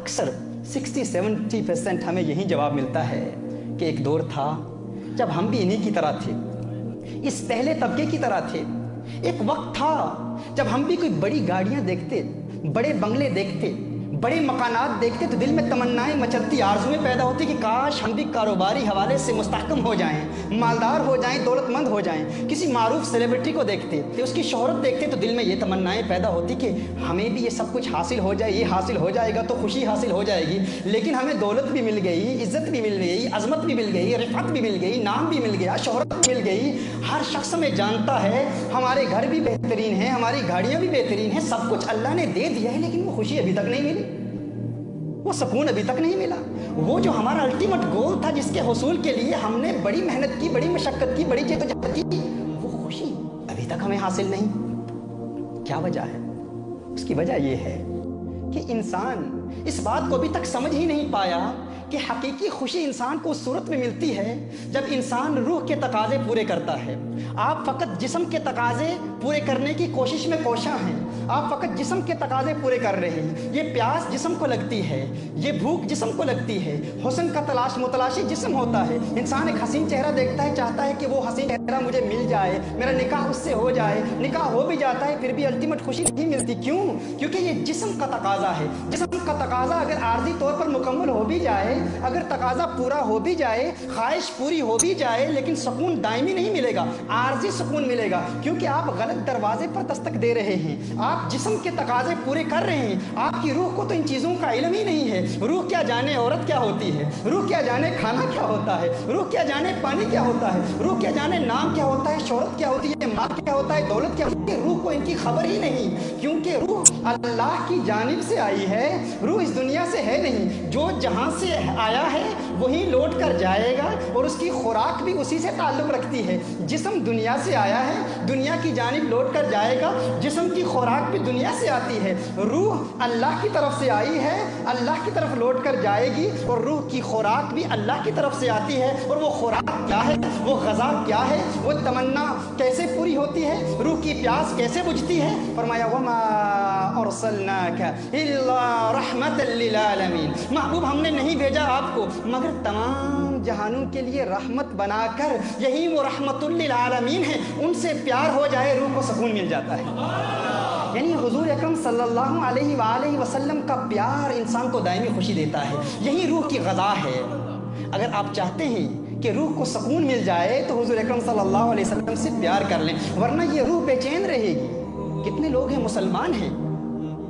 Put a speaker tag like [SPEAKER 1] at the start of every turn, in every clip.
[SPEAKER 1] اکثر 60-70% ہمیں یہی جواب ملتا ہے کہ ایک دور تھا جب ہم بھی انہی کی طرح تھے، اس پہلے طبقے کی طرح تھے۔ ایک وقت تھا جب ہم بھی کوئی بڑی گاڑیاں دیکھتے، بڑے بنگلے دیکھتے، بڑے مکانات دیکھتے تو دل میں تمنائیں مچلتی، آرزویں پیدا ہوتی کہ کاش ہم بھی کاروباری حوالے سے مستحکم ہو جائیں، مالدار ہو جائیں، دولت مند ہو جائیں۔ کسی معروف سیلیبریٹی کو دیکھتے تو اس کی شہرت دیکھتے تو دل میں یہ تمنائیں پیدا ہوتی کہ ہمیں بھی یہ سب کچھ حاصل ہو جائے، یہ حاصل ہو جائے گا تو خوشی حاصل ہو جائے گی۔ لیکن ہمیں دولت بھی مل گئی، عزت بھی مل گئی، عظمت بھی مل گئی، رفعت بھی مل گئی، نام بھی مل گیا، شہرت بھی مل گئی۔ ہر شخص ہمیں جانتا ہے، ہمارے گھر بھی بہترین ہیں، ہماری گاڑیاں بھی بہترین ہیں، سب کچھ اللہ نے دے دیا ہے، لیکن وہ خوشی ابھی تک نہیں ملی، وہ سکون ابھی تک نہیں ملا۔ وہ جو ہمارا الٹیمیٹ گول تھا، جس کے حصول کے لیے ہم نے بڑی محنت کی، بڑی مشقت کی، بڑی جدوجہد کی، وہ خوشی ابھی تک ہمیں حاصل نہیں۔ کیا وجہ ہے؟ اس کی وجہ یہ ہے کہ انسان اس بات کو ابھی تک سمجھ ہی نہیں پایا کہ حقیقی خوشی انسان کو اس صورت میں ملتی ہے جب انسان روح کے تقاضے پورے کرتا ہے۔ آپ فقط جسم کے تقاضے پورے کرنے کی کوشش میں کوشاں ہیں، آپ فقط جسم کے تقاضے پورے کر رہے ہیں۔ یہ پیاس جسم کو لگتی ہے، یہ بھوک جسم کو لگتی ہے، حسن کا متلاشی جسم ہوتا ہے۔ انسان ایک حسین چہرہ دیکھتا ہے، چاہتا ہے کہ وہ حسین چہرہ مجھے مل جائے، میرا نکاح اس سے ہو جائے، نکاح ہو بھی جاتا ہے پھر بھی الٹیمیٹ خوشی نہیں ملتی۔ کیوں؟ کیونکہ یہ جسم کا تقاضا ہے۔ جسم کا تقاضا اگر عارضی طور پر مکمل ہو بھی جائے، اگر تقاضا پورا ہو بھی جائے، خواہش پوری ہو بھی جائے، لیکن سکون دائمی نہیں ملے گا، عارضی سکون ملے گا، کیونکہ آپ غلط دروازے پر دستک دے رہے ہیں۔ آپ جسم کے تقاضے پورے کر رہے ہیں، آپ کی روح کو تو ان چیزوں کا علم ہی نہیں ہے۔ روح کیا جانے عورت کیا ہوتی ہے، روح کیا جانے کھانا کیا ہوتا ہے، روح کیا جانے پانی کیا ہوتا ہے، روح کیا جانے نام کیا ہوتا ہے، شہرت کیا ہوتی ہے، مال کیا ہوتا ہے، دولت کیا ہوتی ہے۔ روح کو ان کی خبر ہی نہیں، کیونکہ روح اللہ کی جانب سے آئی ہے، روح اس دنیا سے ہے نہیں۔ جو جہاں سے آیا ہے وہیں لوٹ کر جائے گا، اور اس کی خوراک بھی اسی سے تعلق رکھتی ہے۔ جسم دنیا سے آیا ہے، دنیا کی جانب لوٹ کر جائے گا، جسم کی خوراک بھی دنیا سے آتی ہے۔ روح اللہ کی طرف سے آئی ہے، اللہ کی طرف لوٹ کر جائے گی، اور روح کی خوراک بھی اللہ کی طرف سے آتی ہے۔ اور وہ خوراک کیا ہے، وہ غذا کیا ہے، وہ تمنا کیسے پوری ہوتی ہے، روح کی پیاس کیسے بجھتی ہے؟ فرمایا وما ارسلناک الا رحمت للعالمین، محبوب ہم نے نہیں بھیجا آپ کو مگر تمام جہانوں کے لیے رحمت بنا کر۔ یہی وہ رحمت للعالمین ہے، ان سے پیار ہو جائے روح کو سکون مل جاتا ہے۔ یعنی حضور اکرم صلی اللہ علیہ وآلہ وسلم کا پیار انسان کو دائمی خوشی دیتا ہے، یہی روح کی غذا ہے۔ اگر آپ چاہتے ہیں کہ روح کو سکون مل جائے تو حضور اکرم صلی اللہ علیہ وسلم سے پیار کر لیں، ورنہ یہ روح بے چین رہے گی۔ کتنے لوگ ہیں مسلمان ہیں،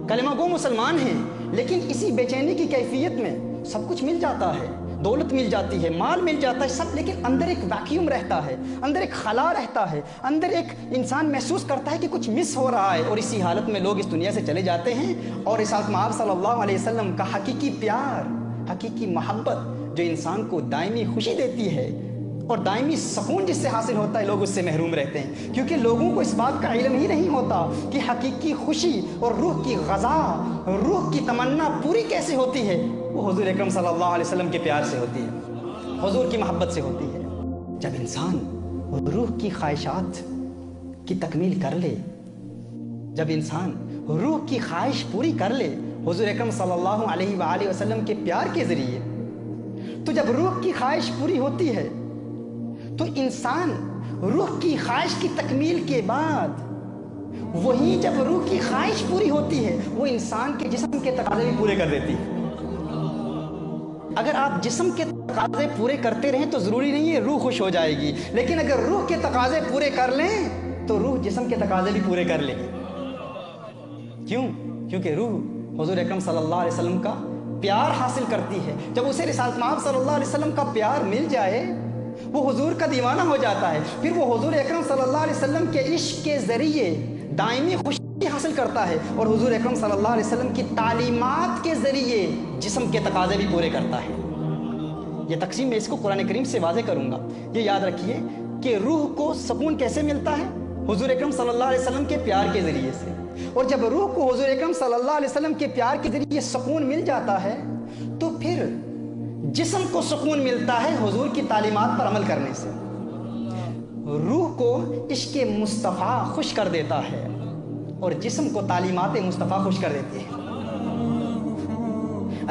[SPEAKER 1] کلمہ گو مسلمان ہیں، لیکن اسی بے چینی کی کیفیت میں سب کچھ مل جاتا ہے، دولت مل جاتی ہے، مال مل جاتا ہے سب، لیکن اندر ایک ویکیوم رہتا ہے، اندر ایک خلا رہتا ہے، اندر ایک انسان محسوس کرتا ہے کہ کچھ مس ہو رہا ہے، اور اسی حالت میں لوگ اس دنیا سے چلے جاتے ہیں۔ اور اس حالت میں آپ صلی اللہ علیہ وسلم کا حقیقی پیار، حقیقی محبت جو انسان کو دائمی خوشی دیتی ہے اور دائمی سکون جس سے حاصل ہوتا ہے، لوگ اس سے محروم رہتے ہیں، کیونکہ لوگوں کو اس بات کا علم ہی نہیں ہوتا کہ حقیقی خوشی اور روح کی غذا، روح کی تمنا پوری کیسے ہوتی ہے۔ وہ حضور اکرم صلی اللہ علیہ وسلم کے پیار سے ہوتی ہے، حضور کی محبت سے ہوتی ہے۔ جب انسان روح کی خواہشات کی تکمیل کر لے، جب انسان روح کی خواہش پوری کر لے حضور اکرم صلی اللہ علیہ وآلہ وسلم کے پیار کے ذریعے، تو جب روح کی خواہش پوری ہوتی ہے تو انسان روح کی خواہش کی تکمیل کے بعد، وہی جب روح کی خواہش پوری ہوتی ہے وہ انسان کے جسم کے تقاضے بھی پورے کر دیتی ہے۔ اگر آپ جسم کے تقاضے پورے کرتے رہیں تو ضروری نہیں ہے روح خوش ہو جائے گی، لیکن اگر روح کے تقاضے پورے کر لیں تو روح جسم کے تقاضے بھی پورے کر لے گی۔ کیوں؟ کیونکہ روح حضور اکرم صلی اللہ علیہ وسلم کا پیار حاصل کرتی ہے۔ جب اسے رسالت مآب صلی اللہ علیہ وسلم کا پیار مل جائے وہ حضور کا دیوانہ ہو جاتا ہے، پھر وہ حضور اکرم صلی اللہ علیہ وسلم کے عشق کے ذریعے دائمی خوشی حاصل کرتا ہے، اور حضور اکرم صلی اللہ علیہ وسلم کی تعلیمات کے ذریعے جسم کے تقاضے بھی پورے کرتا ہے۔ یہ تقسیم میں اس کو قرآن کریم سے واضح کروں گا۔ یہ یاد رکھیے کہ روح کو سکون کیسے ملتا ہے؟ حضور اکرم صلی اللہ علیہ وسلم کے پیار کے ذریعے سے، اور جب روح کو حضور اکرم صلی اللہ علیہ وسلم کے پیار کے ذریعے سکون مل جاتا ہے تو پھر جسم کو سکون ملتا ہے حضور کی تعلیمات پر عمل کرنے سے۔ روح کو عشق مصطفیٰ خوش کر دیتا ہے اور جسم کو تعلیمات مصطفیٰ خوش کر دیتی ہے۔